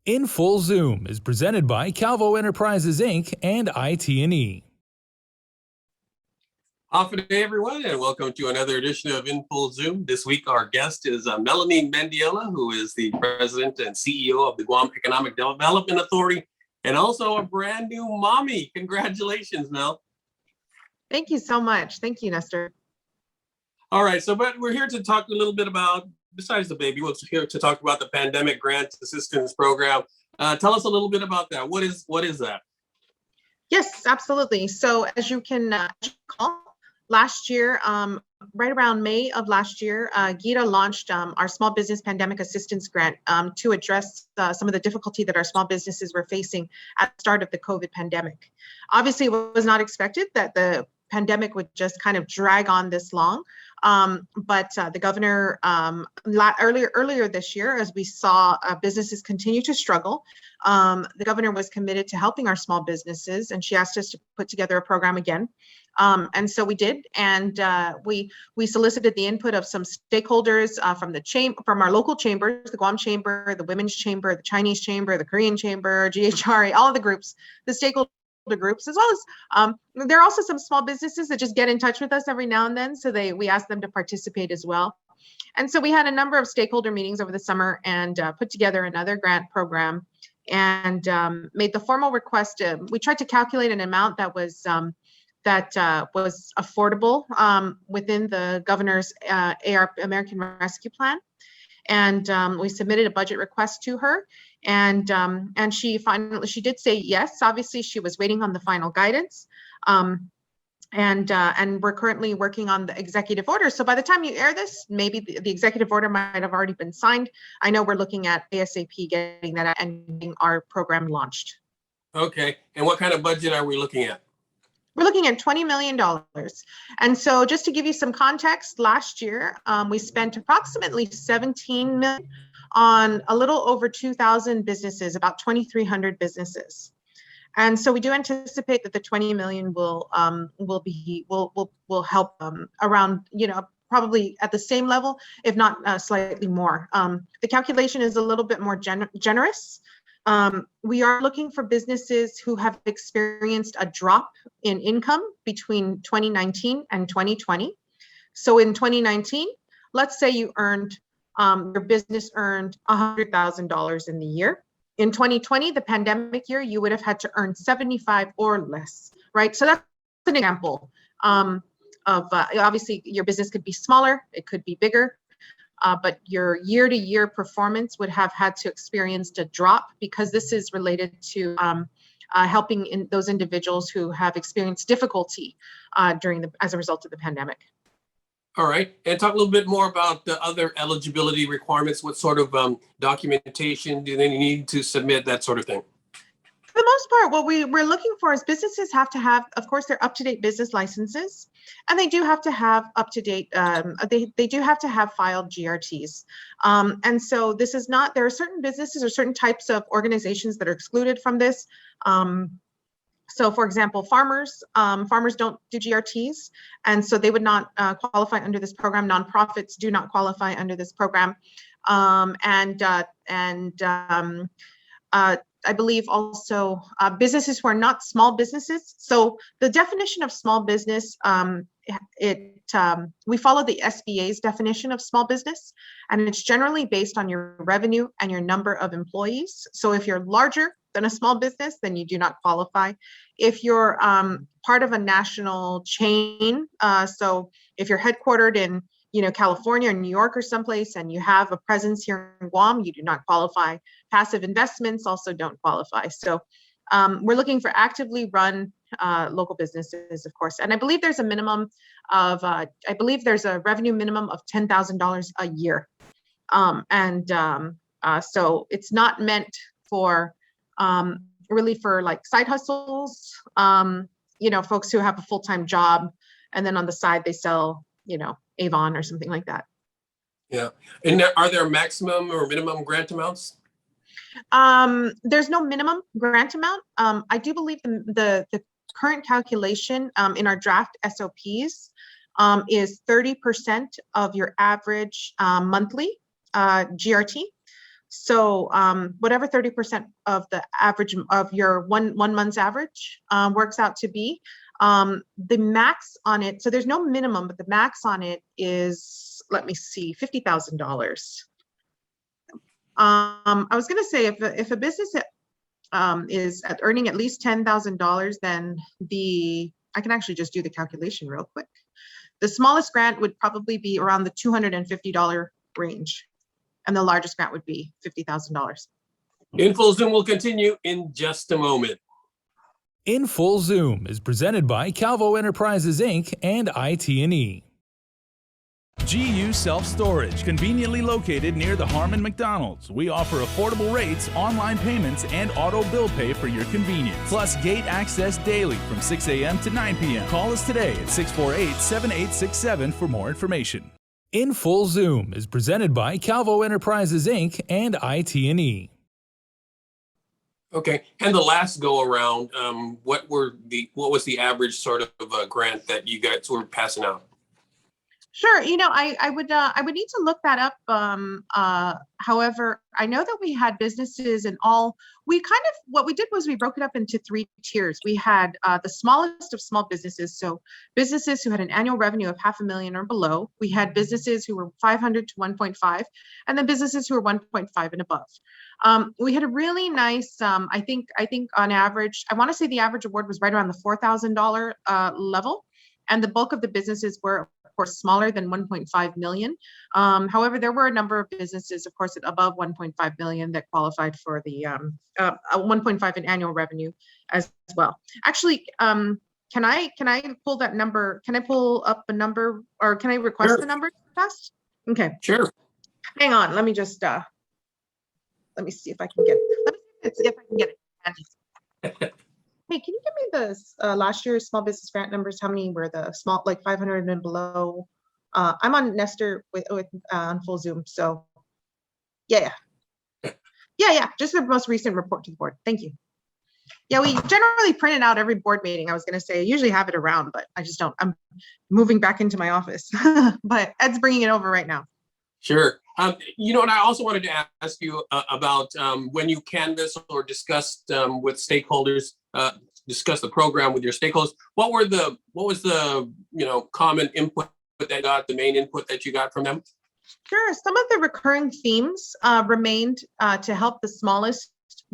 In Full Zoom is presented by Calvo Enterprises, Inc. and IT&E. Good day, everyone, and welcome to another edition of In Full Zoom. This week, our guest is Melanie Mendiola, who is the president and CEO of the Guam Economic Development Authority, and also a brand new mommy. Congratulations, Mel. Thank you so much. Thank you, Nestor. All right, but we're here to talk a little bit about, besides the baby, we're here to talk about the Pandemic Grant Assistance Program. Tell us a little bit about that. What is that? Yes, absolutely. So as you can recall, last year, right around May of last year, GEDA launched our Small Business Pandemic Assistance Grant to address some of the difficulty that our small businesses were facing at the start of the COVID pandemic. Obviously, it was not expected that the pandemic would just kind of drag on this long. But the governor earlier this year, as we saw businesses continue to struggle, the governor was committed to helping our small businesses, and she asked us to put together a program again. And so we did, and we solicited the input of some stakeholders from our local chambers, the Guam Chamber, the Women's Chamber, the Chinese Chamber, the Korean Chamber, GHRA, all of the groups, the stakeholders groups, as well as there are also some small businesses that just get in touch with us every now and then, so we ask them to participate as well. And so we had a number of stakeholder meetings over the summer and put together another grant program and made the formal request. We tried to calculate an amount that was affordable within the governor's American Rescue Plan. And we submitted a budget request to her, and she did say yes. Obviously, she was waiting on the final guidance, and we're currently working on the executive order. So by the time you air this, maybe the executive order might have already been signed. I know we're looking at ASAP getting that and getting our program launched. Okay, and what kind of budget are we looking at? We're looking at $20 million. And so just to give you some context, last year, we spent approximately $17 million on a little over 2,000 businesses, about 2,300 businesses. And so we do anticipate that the $20 million will help around, probably at the same level, if not slightly more. The calculation is a little bit more generous. We are looking for businesses who have experienced a drop in income between 2019 and 2020. So in 2019, let's say you your business earned $100,000 in the year. In 2020, the pandemic year, you would have had to earn 75 or less, right? So that's an example of obviously your business could be smaller, it could be bigger. But your year-to-year performance would have had to experience a drop, because this is related to helping those individuals who have experienced difficulty as a result of the pandemic. All right, and talk a little bit more about the other eligibility requirements. What sort of documentation do they need to submit, that sort of thing? For the most part, what we're looking for is businesses have to have, of course, their up-to-date business licenses, and they do have to have up-to-date, they do have to have filed GRTs. And so this is not, there are certain businesses or certain types of organizations that are excluded from this. So for example, farmers don't do GRTs, and so they would not qualify under this program. Nonprofits do not qualify under this program. I believe also businesses who are not small businesses. So the definition of small business, we follow the SBA's definition of small business, and it's generally based on your revenue and your number of employees. So if you're larger than a small business, then you do not qualify. If you're part of a national chain, so if you're headquartered in California or New York or someplace, and you have a presence here in Guam, you do not qualify. Passive investments also don't qualify. So we're looking for actively run local businesses, of course. And I believe there's a minimum of, there's a revenue minimum of $10,000 a year. So it's not meant for, really for like side hustles, folks who have a full-time job, and then on the side they sell, Avon or something like that. Yeah. And are there maximum or minimum grant amounts? There's no minimum grant amount. I do believe the current calculation in our draft SOPs is 30% of your average monthly GRT. So whatever 30% of the average of your one month's average works out to be, the max on it, so there's no minimum, but the max on it is, let me see, $50,000. I was going to say if a business is earning at least $10,000, then I can actually just do the calculation real quick. The smallest grant would probably be around the $250 range, and the largest grant would be $50,000. In Full Zoom will continue in just a moment. In Full Zoom is presented by Calvo Enterprises Inc. and IT&E. GU Self-Storage, conveniently located near the Harmon McDonald's. We offer affordable rates, online payments, and auto bill pay for your convenience. Plus gate access daily from 6 a.m. to 9 p.m. Call us today at 648-7867 for more information. In Full Zoom is presented by Calvo Enterprises Inc. and IT&E. Okay, and the last go around, what was the average sort of grant that you guys were passing out? Sure, I would need to look that up. However, I know that we had businesses and all. What we did was we broke it up into 3 tiers. We had the smallest of small businesses, so businesses who had an annual revenue of $500,000 or below. We had businesses who were 500 to 1.5, and then businesses who were 1.5 and above. We had a really nice, I think on average, I want to say the average award was right around the $4,000 level, and the bulk of the businesses were, of course, smaller than 1.5 million. However, there were a number of businesses, of course, above 1.5 million that qualified for the 1.5 in annual revenue as well. Actually, can I pull that number? Can I pull up a number, or can I request Sure. the number fast? Okay. Sure. Hang on. Let me just let me see if I can get it. Let me see if I can get it. Hey, can you give me the last year's small business grant numbers? How many were the small, like 500 and below? I'm on Nestor with on Full Zoom, so yeah. Just the most recent report to the board. Thank you. Yeah, we generally print it out every board meeting. I was going to say I usually have it around, but I just don't. I'm moving back into my office, but Ed's bringing it over right now. Sure. And I also wanted to ask you about when you canvassed or discussed with stakeholders, discuss the program with your stakeholders. What was the common input that got, the main input that you got from them? Sure. Some of the recurring themes remained to help the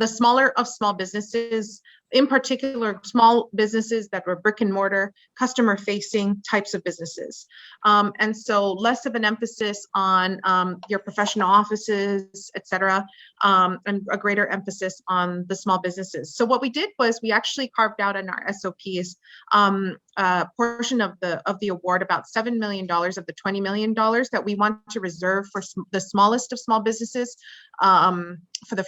smaller of small businesses, in particular, small businesses that were brick and mortar, customer facing types of businesses. And so less of an emphasis on your professional offices, et cetera, and a greater emphasis on the small businesses. So what we did was we actually carved out in our SOPs a portion of the award, about $7 million of the $20 million that we want to reserve for the smallest of small businesses for the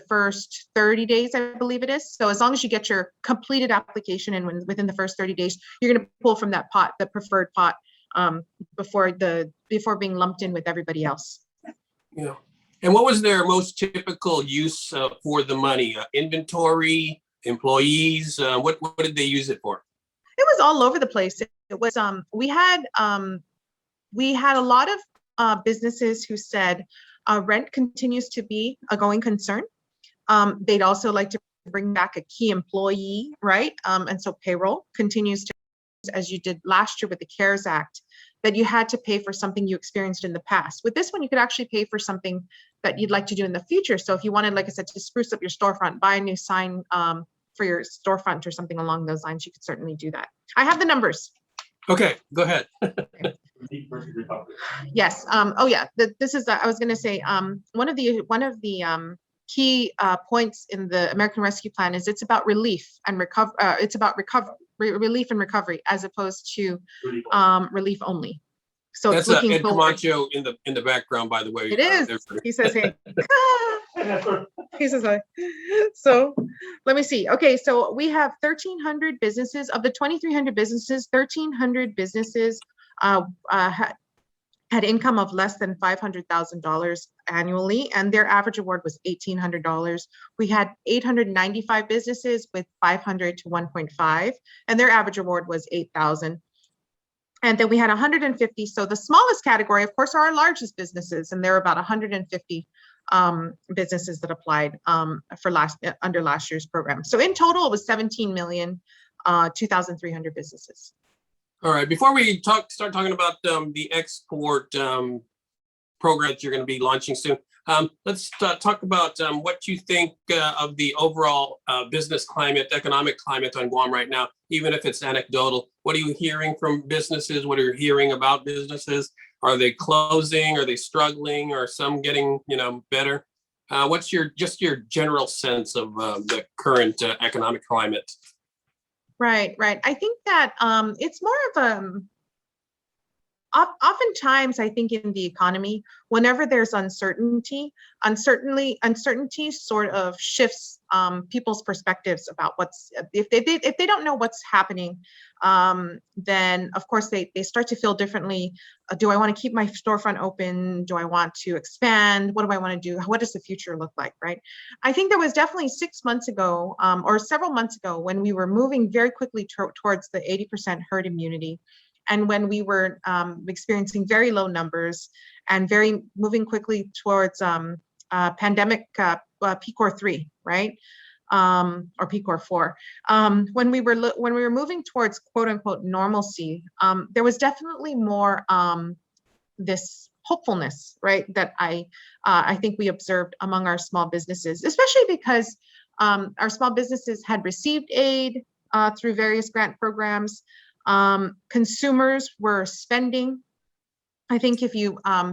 first 30 days, I believe it is. So as long as you get your completed application and within the first 30 days, you're going to pull from that pot, the preferred pot, before being lumped in with everybody else. Yeah. And what was their most typical use for the money? Inventory, employees? What did they use it for? It was all over the place. It was we had a lot of businesses who said rent continues to be a going concern. They'd also like to bring back a key employee, right? And so payroll continues to, as you did last year with the CARES Act, that you had to pay for something you experienced in the past. With this one, you could actually pay for something that you'd like to do in the future. So if you wanted, like I said, to spruce up your storefront, buy a new sign for your storefront or something along those lines, you could certainly do that. I have the numbers. Okay, go ahead. Yes. Oh yeah. This is. I was going to say one of the key points in the American Rescue Plan is it's about relief and recover. It's about relief and recovery as opposed to relief only. So that's it's looking Ed forward. Camacho in the background, by the way. It is. He says, "Hey." He says, "Hi." So let me see. Okay, so we have 1,300 businesses. Of the 2,300 businesses, 1,300 businesses had income of less than $500,000 annually, and their average award was $1,800. We had 895 businesses with 500 to 1.5, and their average award was $8,000. And then we had 150. So the smallest category, of course, are our largest businesses, and there are about 150 businesses that applied under last year's program. So in total, it was 17 million, 2,300 businesses. All right. Before we start talking about the export program that you're going to be launching soon, let's talk about what you think of the overall business climate, economic climate on Guam right now, even if it's anecdotal. What are you hearing from businesses? What are you hearing about businesses? Are they closing? Are they struggling? Are some getting, better? What's your general sense of the current economic climate? Right. I think that it's more of oftentimes, I think in the economy, whenever there's uncertainty sort of shifts people's perspectives about if they don't know what's happening, then of course they start to feel differently. Do I want to keep my storefront open? Do I want to expand? What do I want to do? What does the future look like, right? I think there was definitely 6 months ago or several months ago when we were moving very quickly towards the 80% herd immunity. And when we were experiencing very low numbers and moving quickly towards pandemic PCOR 3, right? Or PCOR 4. When we were moving towards quote unquote normalcy, there was definitely more this hopefulness, right? That I think we observed among our small businesses, especially because our small businesses had received aid through various grant programs. Consumers were spending. I think if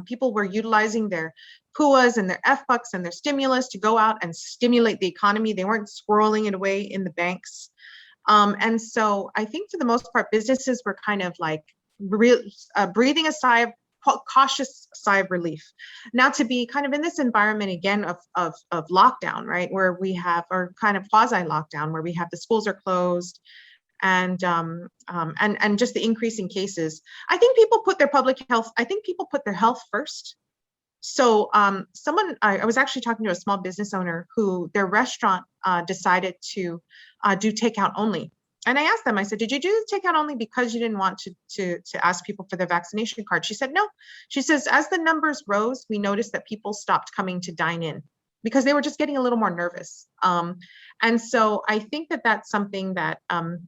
people were utilizing their PUAs and their FBUCs and their stimulus to go out and stimulate the economy. They weren't squirreling it away in the banks. And so I think for the most part, businesses were kind of like breathing a cautious sigh of relief. Now to be kind of in this environment again of lockdown, right, where we have our kind of quasi lockdown, where we have the schools are closed, and just the increasing cases. I think people put their health first. So I was actually talking to a small business owner who their restaurant decided to do takeout only. And I asked them, I said, did you do takeout only because you didn't want to ask people for their vaccination card? She said, no. She says, as the numbers rose, we noticed that people stopped coming to dine in because they were just getting a little more nervous. And so I think that that's something that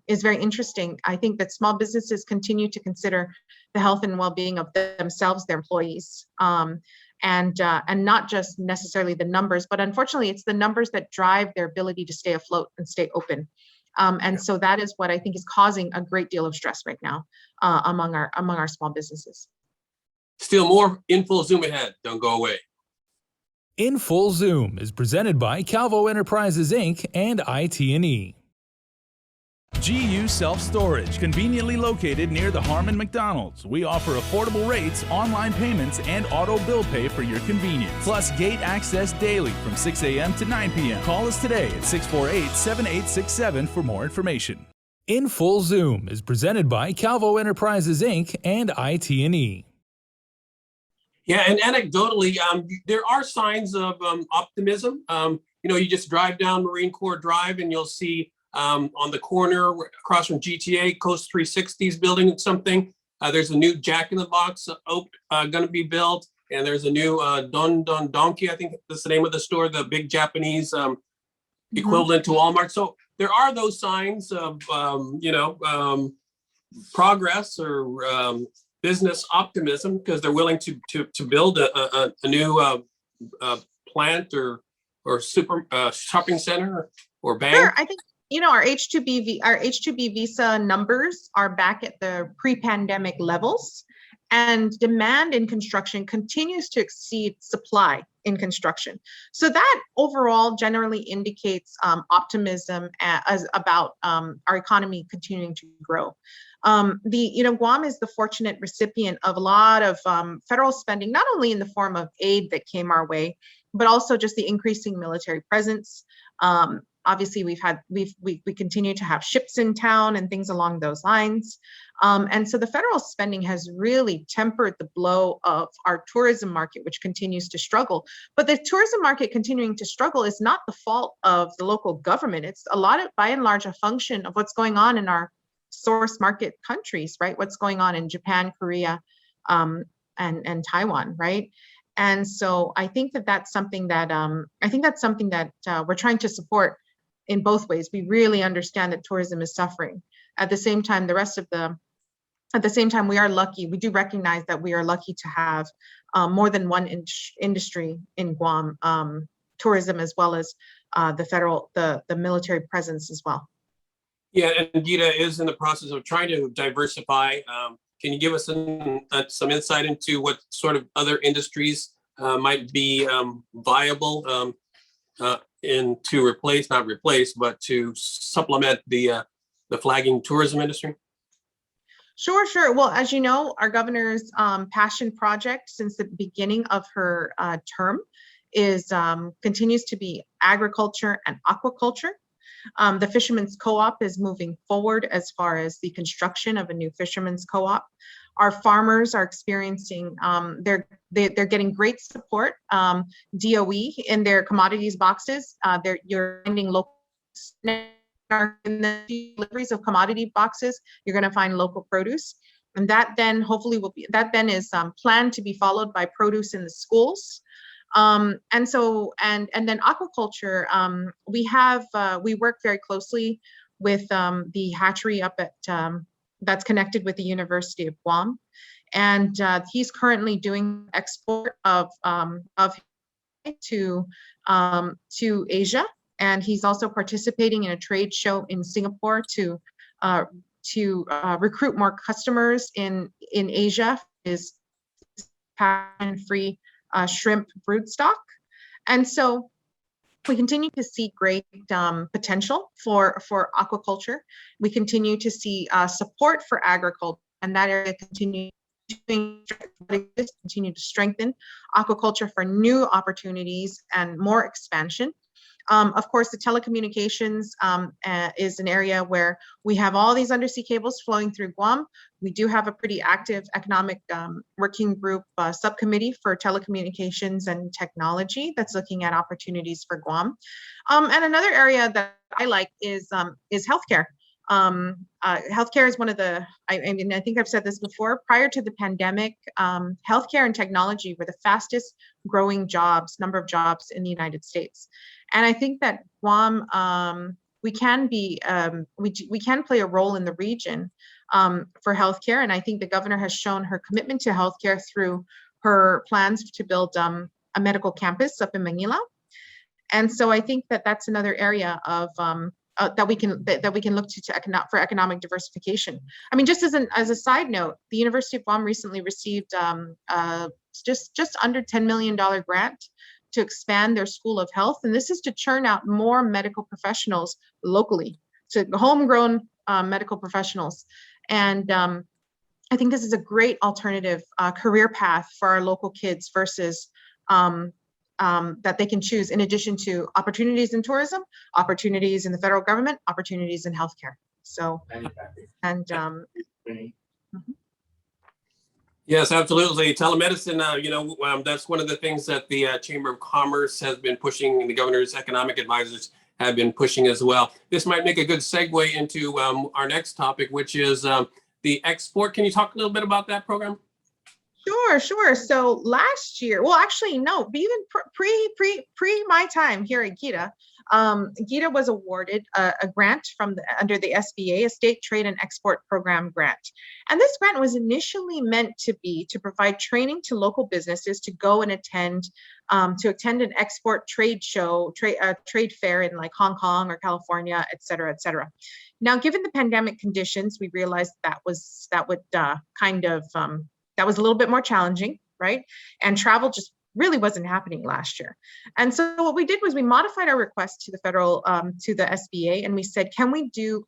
is very interesting. I think that small businesses continue to consider the health and well-being of themselves, their employees, and not just necessarily the numbers, but unfortunately it's the numbers that drive their ability to stay afloat and stay open. So that is what I think is causing a great deal of stress right now among our small businesses. Still more in full Zoom ahead. Don't go away. In Full Zoom is presented by Calvo Enterprises, Inc. and IT&E. GU Self-Storage, conveniently located near the Harmon McDonald's. We offer affordable rates, online payments, and auto bill pay for your convenience. Plus gate access daily from 6 a.m. to 9 p.m. Call us today at 648-7867 for more information. In Full Zoom is presented by Calvo Enterprises, Inc. and IT&E. Yeah, and anecdotally, there are signs of optimism. You just drive down Marine Corps Drive and you'll see on the corner across from GTA, Coast 360's building something. There's a new Jack in the Box going to be built, and there's a new Don Donkey, I think that's the name of the store, the big Japanese equivalent to Walmart. So there are those signs of progress or business optimism, because they're willing to build a new plant or super shopping center or bank. Sure, I think our H-2B visa numbers are back at the pre-pandemic levels, and demand in construction continues to exceed supply in construction. So that overall generally indicates optimism about our economy continuing to grow. Guam is the fortunate recipient of a lot of federal spending, not only in the form of aid that came our way, but also just the increasing military presence. Obviously, we continue to have ships in town and things along those lines. And so the federal spending has really tempered the blow of our tourism market, which continues to struggle. But the tourism market continuing to struggle is not the fault of the local government. It's by and large, a function of what's going on in our source market countries, right? What's going on in Japan, Korea, and Taiwan, right? And so I think that that's something that we're trying to support in both ways. We really understand that tourism is suffering. At the same time, we are lucky. We do recognize that we are lucky to have more than one industry in Guam, tourism as well as the military presence as well. Yeah, and GEDA is in the process of trying to diversify. Can you give us some insight into what sort of other industries might be viable to replace, not replace, but to supplement the flagging tourism industry? Sure. Well, as you know, our governor's passion project since the beginning of her term is continues to be agriculture and aquaculture. The Fishermen's Co-op is moving forward as far as the construction of a new Fishermen's Co-op. Our farmers are experiencing, they're getting great support. DOE in their commodities boxes, you're finding local, in the deliveries of commodity boxes, you're going to find local produce. And that then hopefully is planned to be followed by produce in the schools. And then aquaculture, we work very closely with the hatchery up at that's connected with the University of Guam, and he's currently doing export of to Asia, and he's also participating in a trade show in Singapore to recruit more customers in Asia. Is patent-free shrimp broodstock. And so we continue to see great potential for aquaculture. We continue to see support for agriculture, and that area continue to strengthen aquaculture for new opportunities and more expansion. Of course, the telecommunications is an area where we have all these undersea cables flowing through Guam. We do have a pretty active economic working group subcommittee for telecommunications and technology that's looking at opportunities for Guam. And another area that I like is healthcare. Healthcare is one of the, I mean, I think I've said this before, prior to the pandemic, healthcare and technology were the fastest growing number of jobs in the United States. And I think that Guam, we can play a role in the region for healthcare. And I think the governor has shown her commitment to healthcare through her plans to build a medical campus up in Manila. And so I think that that's another area of that we can look to for economic diversification. I mean, just as a side note, the University of Guam recently received just under $10 million grant to expand their School of Health, and this is to churn out more medical professionals locally, to homegrown medical professionals. And I think this is a great alternative career path for our local kids versus that they can choose, in addition to opportunities in tourism, opportunities in the federal government, opportunities in healthcare. So, and yes, absolutely. Telemedicine, that's one of the things that the Chamber of Commerce has been pushing, and the governor's economic advisors have been pushing as well. This might make a good segue into our next topic, which is the export. Can you talk a little bit about that program? Sure. So last year, well, actually, no, even pre my time here at GEDA, GEDA was awarded a grant under the SBA, a State Trade and Export Program grant. And this grant was initially meant to provide training to local businesses to go and attend an export trade show, trade fair in like Hong Kong or California, et cetera, et cetera. Now, given the pandemic conditions, we realized that was a little bit more challenging, right? And travel just really wasn't happening last year. And so what we did was we modified our request to the federal, to the SBA, and we said, can we do,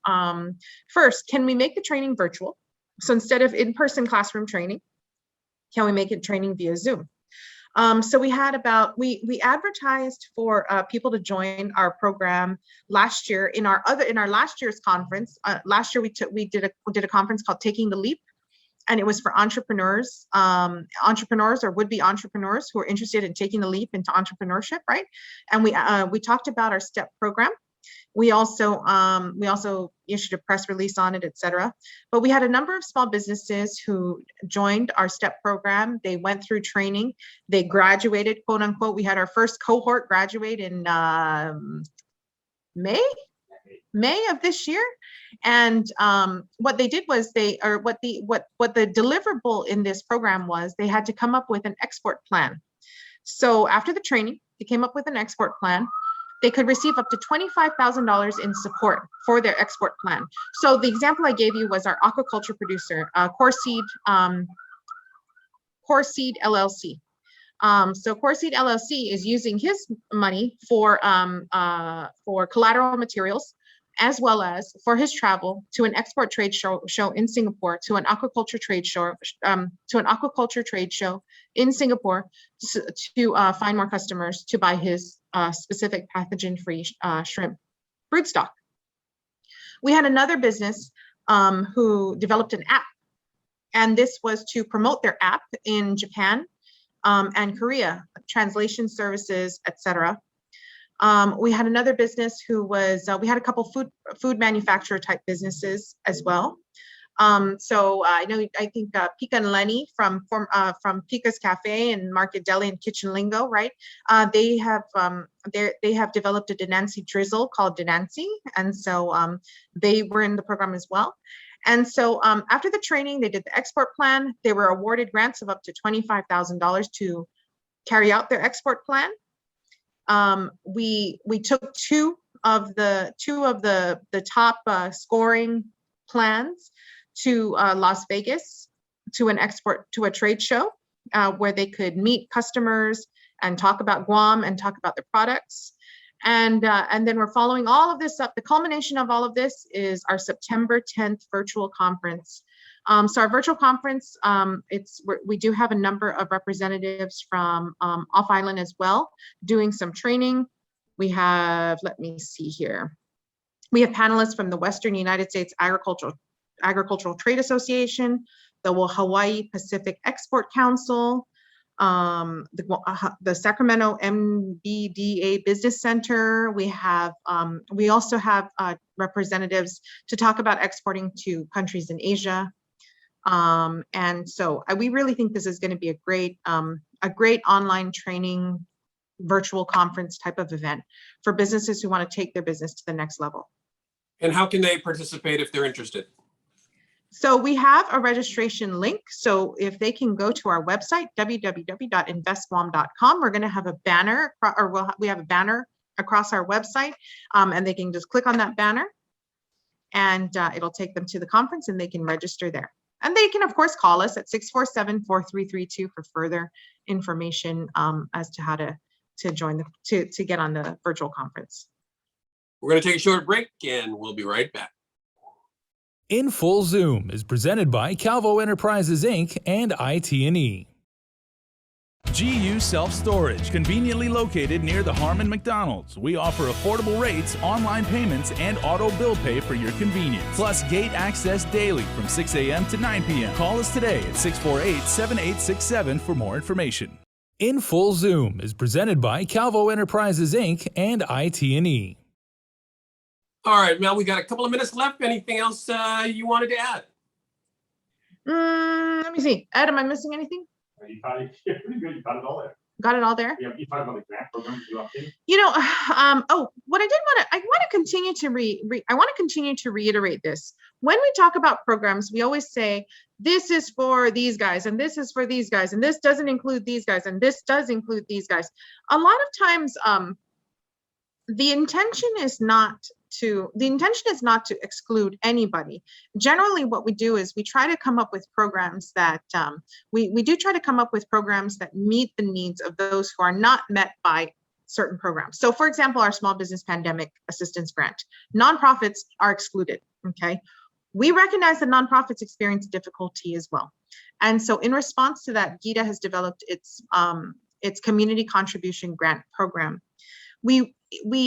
first, can we make the training virtual? So instead of in-person classroom training, can we make it training via Zoom? So we had we advertised for people to join our program last year in our last year's conference. Last year we did a conference called Taking the Leap. And it was for entrepreneurs or would-be entrepreneurs who are interested in taking the leap into entrepreneurship, right? And we talked about our STEP program. We also issued a press release on it, et cetera. But we had a number of small businesses who joined our STEP program. They went through training. They graduated, quote unquote. We had our first cohort graduate in May of this year. And what they did was what the deliverable in this program was, they had to come up with an export plan. So after the training, they came up with an export plan. They could receive up to $25,000 in support for their export plan. So the example I gave you was our aquaculture producer, Core Seed LLC. So Core Seed LLC is using his money for collateral materials, as well as for his travel to an export trade show in Singapore, to an aquaculture trade show, in Singapore, to find more customers to buy his specific pathogen-free shrimp broodstock. We had another business who developed an app, and this was to promote their app in Japan and Korea, translation services, etc. We had another business who was, we had a couple food manufacturer type businesses as well. So I think Pika and Lenny from Pika's Cafe and Market Deli and Kitchen Lingo, right? They have developed a Denancy drizzle called Denancy, and so they were in the program as well. And so after the training, they did the export plan. They were awarded grants of up to $25,000 to carry out their export plan. We took two of the top scoring plans to Las Vegas, to a trade show where they could meet customers and talk about Guam and talk about their products. And then we're following all of this up. The culmination of all of this is our September 10th virtual conference. So our virtual conference, we do have a number of representatives from off island as well, doing some training. We have, let me see here. We have panelists from the Western United States Agricultural Trade Association, the Hawaii Pacific Export Council, the Sacramento MBDA Business Center. We also have representatives to talk about exporting to countries in Asia. And so we really think this is going to be a great online training, virtual conference type of event for businesses who want to take their business to the next level. And how can they participate if they're interested? So we have a registration link. So if they can go to our website, www.investguam.com, we're going to have a banner, or we have a banner across our website, and they can just click on that banner, and it'll take them to the conference, and they can register there. And they can, of course, call us at 647-4332 for further information as to how to join to get on the virtual conference. We're going to take a short break, and we'll be right back. In Full Zoom is presented by Calvo Enterprises, Inc. and IT&E. GU Self-Storage, conveniently located near the Harmon McDonald's. We offer affordable rates, online payments, and auto bill pay for your convenience. Plus gate access daily from 6 a.m. to 9 p.m. Call us today at 648-7867 for more information. In Full Zoom is presented by Calvo Enterprises, Inc. and IT&E. All right, Mel, we got a couple of minutes left. Anything else you wanted to add? Let me see. Ed, am I missing anything? You got it pretty good. You got it all there. Got it all there? Yeah, you talked about the grant program. What I want to continue to reiterate this. When we talk about programs, we always say, this is for these guys, and this is for these guys, and this doesn't include these guys, and this does include these guys. A lot of times, the intention is not to exclude anybody. Generally, what we do is we try to come up with programs that we try to come up with programs that meet the needs of those who are not met by certain programs. So for example, our small business pandemic assistance grant, nonprofits are excluded. Okay. We recognize that nonprofits experience difficulty as well. And so in response to that, GEDA has developed its community contribution grant program. We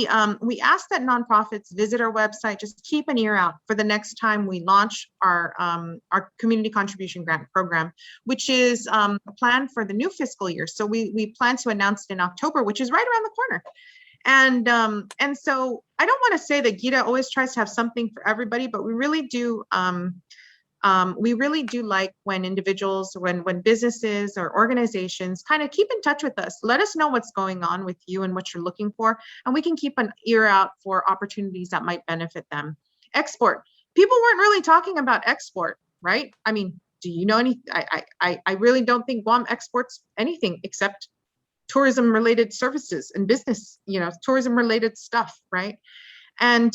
ask that nonprofits visit our website, just keep an ear out for the next time we launch our community contribution grant program, which is planned for the new fiscal year. So we plan to announce it in October, which is right around the corner. And so I don't want to say that GEDA always tries to have something for everybody, but we really do. We really do like when individuals, when businesses or organizations kind of keep in touch with us. Let us know what's going on with you and what you're looking for, and we can keep an ear out for opportunities that might benefit them. Export. People weren't really talking about export, right? I mean, do you know any? I really don't think Guam exports anything except tourism related services and business, tourism related stuff, right? And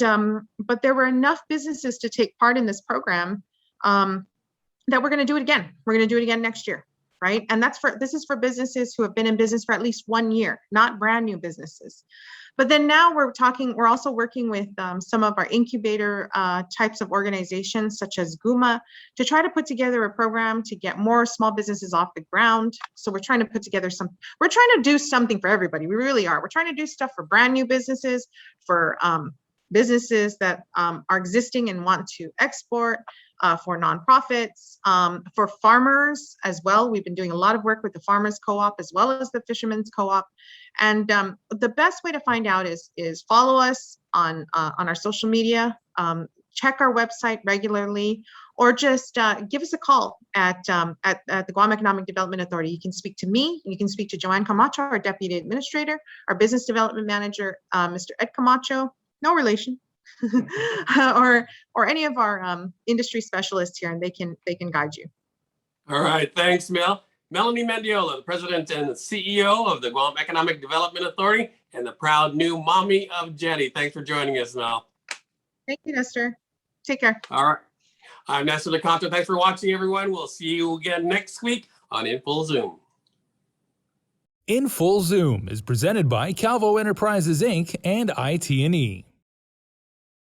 but there were enough businesses to take part in this program that we're going to do it again. We're going to do it again next year, right? And this is for businesses who have been in business for at least 1 year, not brand new businesses. But then now we're also working with some of our incubator types of organizations, such as GUMA, to try to put together a program to get more small businesses off the ground. So we're trying to put together we're trying to do something for everybody. We really are. We're trying to do stuff for brand new businesses, for businesses that are existing and want to export, for nonprofits, for farmers as well. We've been doing a lot of work with the Farmers Co-op as well as the Fishermen's Co-op. And the best way to find out is follow us on our social media, check our website regularly, or just give us a call at the Guam Economic Development Authority. You can speak to me, you can speak to Joanne Camacho, our Deputy Administrator, our Business Development Manager, Mr. Ed Camacho, no relation, or any of our industry specialists here, and they can guide you. All right, thanks, Mel. Melanie Mendiola, the President and CEO of the Guam Economic Development Authority, and the proud new mommy of GEDA. Thanks for joining us, Mel. Thank you, Nestor. Take care. All right. I'm Nestor Licanto. Thanks for watching, everyone. We'll see you again next week on In Full Zoom. In Full Zoom is presented by Calvo Enterprises, Inc. and IT&E.